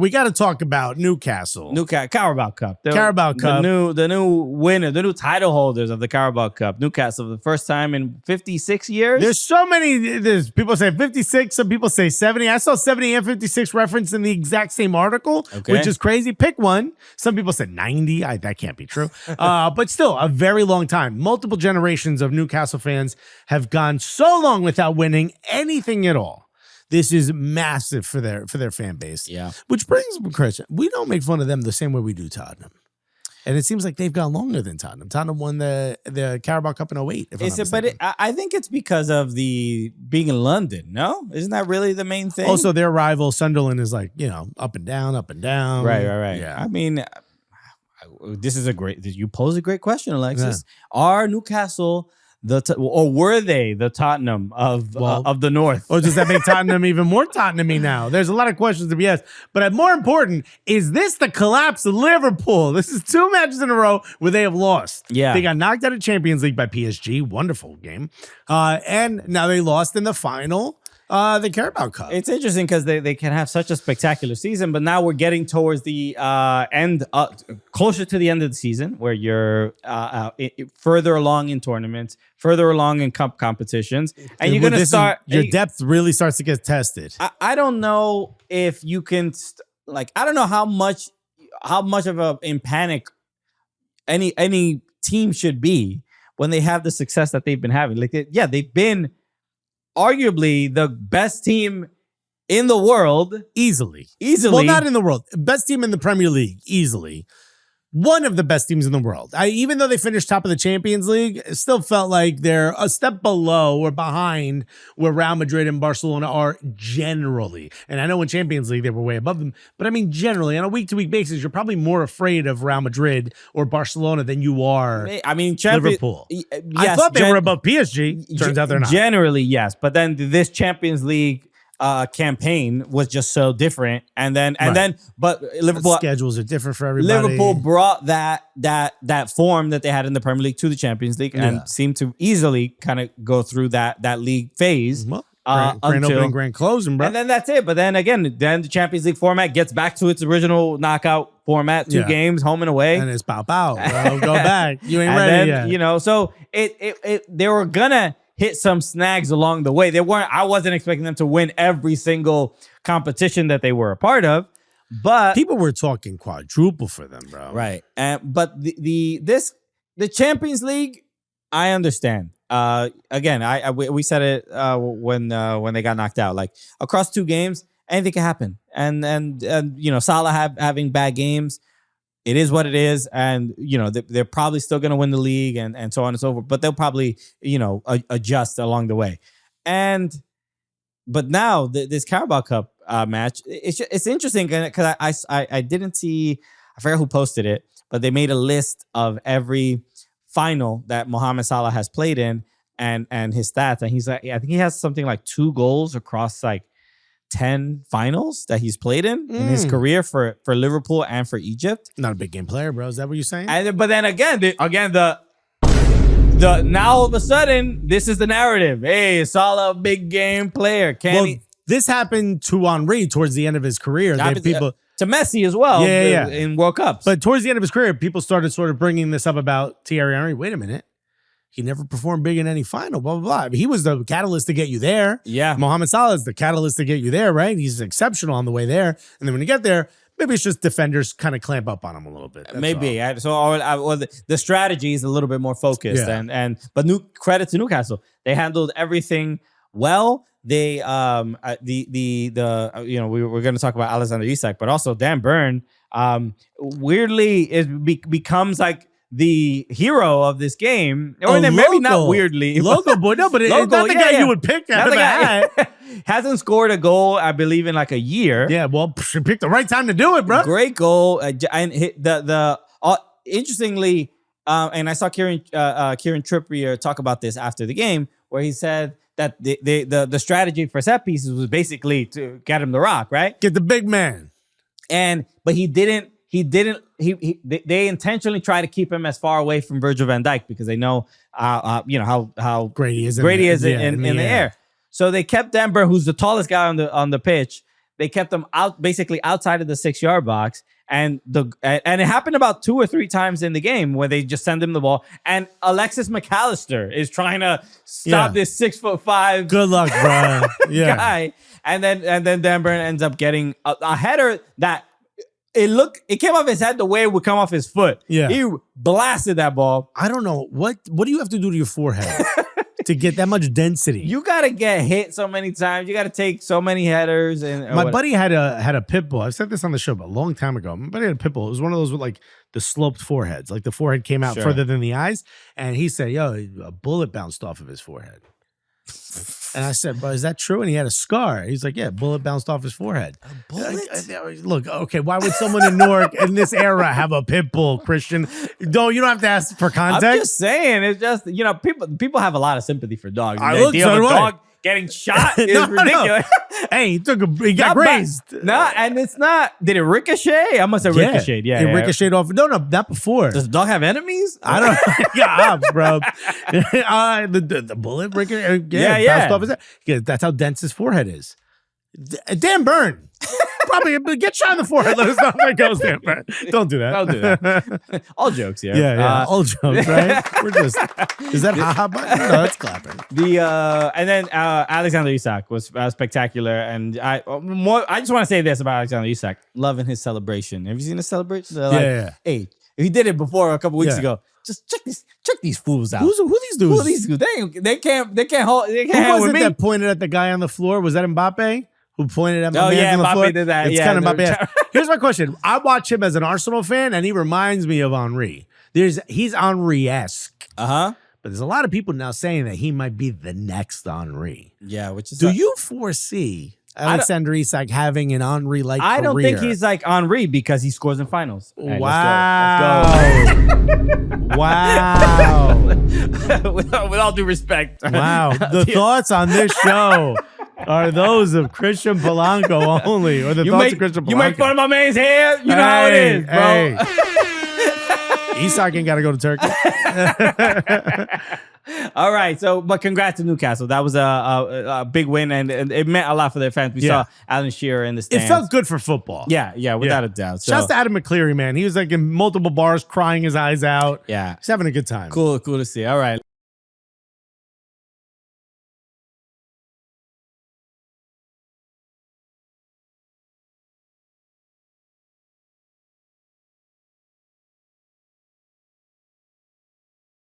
We got to talk about Newcastle. Carabao Cup. Carabao Cup. The new winner, the new title holders of the Carabao Cup. Newcastle, for the first time in 56 years. There's so many. There's people say 56. Some people say 70. I saw 70 and 56 referenced in the exact same article, which is crazy. Pick one. Some people said 90. That can't be true. But still, a very long time. Multiple generations of Newcastle fans have gone so long without winning anything at all. This is massive for their fan base. Yeah. Which brings up a question. We don't make fun of them the same way we do Tottenham. And it seems like they've gone longer than Tottenham. Tottenham won the Carabao Cup in 08. I think it's because of the being in London, no? Isn't that really the main thing? Also, their rival, Sunderland, is like, up and down, up and down. Right. Yeah. I mean, this is you pose a great question, Alexis. Yeah. Are Newcastle... or were they the Tottenham of the North? Or does that make Tottenham even more Tottenham-y now? There's a lot of questions to be asked. But more important, is this the collapse of Liverpool? This is 2 matches in a row where they have lost. Yeah. They got knocked out of Champions League by PSG. Wonderful game. And now they lost in the final. The Carabao Cup. It's interesting because they can have such a spectacular season, but now we're getting towards the end, closer to the end of the season, where you're further along in tournaments, further along in cup competitions, and you're going to start. Your depth really starts to get tested. I don't know if you can, I don't know how much of a in panic any team should be when they have the success that they've been having. They've been arguably the best team in the world. Easily. Well, not in the world. Best team in the Premier League. Easily. One of the best teams in the world. Even though they finished top of the Champions League, it still felt like they're a step below or behind where Real Madrid and Barcelona are generally. And I know in Champions League, they were way above them. But I mean, generally, on a week-to-week basis, you're probably more afraid of Real Madrid or Barcelona than you are Liverpool. Yes, I thought they were above PSG. Turns out they're not. Generally, yes. But then this Champions League campaign was just so different, but Liverpool schedules are different for everybody. Liverpool brought that form that they had in the Premier League to the Champions League and seemed to easily kind of go through that league phase. Well, grand opening, grand closing, bro. And then that's it. But then again, the Champions League format gets back to its original knockout format: 2 games, home and away, and it's pow pow. Go back. You ain't ready yet. So they were gonna hit some snags along the way. I wasn't expecting them to win every single competition that they were a part of, but people were talking quadruple for them, bro. Right. But the Champions League, I understand. Again, we said it when they got knocked out. Like across 2 games, anything can happen. And Salah having bad games. It is what it is, and they're probably still going to win the league, and so on and so forth. But they'll probably adjust along the way. But now this Carabao Cup match, it's interesting because I didn't see, I forget who posted it, but they made a list of every final that Mohamed Salah has played in and his stats, and he's like, I think he has something like 2 goals across 10 finals that he's played in his career for Liverpool and for Egypt. Not a big game player, bro. Is that what you're saying? But then again, the now all of a sudden, this is the narrative. Hey, Salah, big game player. This happened to Henry towards the end of his career. To Messi as well in World Cups. But towards the end of his career, people started sort of bringing this up about Thierry Henry. Wait a minute. He never performed big in any final, blah, blah, blah. He was the catalyst to get you there. Yeah. Mohamed Salah is the catalyst to get you there, right? He's exceptional on the way there. And then when you get there, maybe it's just defenders kind of clamp up on him a little bit. Maybe. The strategy is a little bit more focused. Yeah. But credit to Newcastle. They handled everything well. They we're going to talk about Alexander Isak, but also Dan Burn weirdly becomes like the hero of this game, or maybe not weirdly, local boy. No, but it's not the guy you would pick out of a hat. Hasn't scored a goal, I believe, in like a year. Yeah, well, you picked the right time to do it, bro. Great goal, and hit interestingly, and I saw Kieran Trippier talk about this after the game, where he said that the strategy for set pieces was basically to get him the rock, right? Get the big man, but he didn't. They intentionally try to keep him as far away from Virgil van Dijk because they know how great he is in the air. So they kept Dan Burn, who's the tallest guy on the pitch, they kept them out, basically outside of the 6-yard box. And it happened about 2 or 3 times in the game where they just send him the ball. And Alexis McAllister is trying to stop this 6'5" good luck, bro. guy. And then Dan Burn ends up getting a header that it came off his head the way it would come off his foot. Yeah. He blasted that ball. I don't know. What do you have to do to your forehead to get that much density? You got to get hit so many times. You got to take so many headers. And my buddy had a pit bull. I've said this on the show, but a long time ago. My buddy had a pit bull. It was one of those with like the sloped foreheads. Like the forehead came out further than the eyes. And he said, yo, a bullet bounced off of his forehead. And I said, but is that true? And he had a scar. He's like, yeah, bullet bounced off his forehead. A bullet? Look, okay, why would someone in Newark in this era have a pit bull, Christian? You don't have to ask for context. I'm just saying, it's just, people have a lot of sympathy for dogs. I The look, idea so of a do I. dog getting shot is ridiculous. Hey, he got grazed. No, and it's not. Did it ricochet? I must have ricocheted. Yeah, it ricocheted off. No, not before. Does the dog have enemies? I don't know. Yeah, bro. The bullet ricocheted. Bounced off his head. Yeah, that's how dense his forehead is. Dan Burn. Probably get shot in the forehead. Let us know how that goes, Dan Burn. Don't do that. Don't do that. All jokes here. Yeah. All jokes, right? We're just. Is that haha button? No, that's clapping. And then Alexander Isak was spectacular, and I just want to say this about Alexander Isak, loving his celebration. Have you seen his celebration? Yeah. Hey, he did it before a couple weeks ago. Just check these fools out. Who these dudes? Who are these dudes? They can't hold. They can't Who hang was with it me. that pointed at the guy on the floor? Was that Mbappe? Who pointed at my man on the Mbappe floor? did that. It's kind of Mbappe. Here's my question. I watch him as an Arsenal fan, and he reminds me of Henry. He's Henry-esque. Uh-huh. But there's a lot of people now saying that he might be the next Henry. Yeah, which is... Do you foresee Alexander Isak having an Henry-like career? I don't think he's like Henry because he scores in finals. Right, wow. Let's go. Wow. with all due respect. Wow. The thoughts on this show are those of Christian Polanco only, or the thoughts of Christian Polanco. You make fun of my man's hair? You know how it is, bro. Isak ain't got to go to Turkey. All right, but congrats to Newcastle. That was a big win, and it meant a lot for their fans. We saw Alan Shearer in the stands. It felt good for football. Yeah, without a doubt. So, shouts to Adam McCleary, man. He was like in multiple bars, crying his eyes out. Yeah. He's having a good time. Cool to see. All right.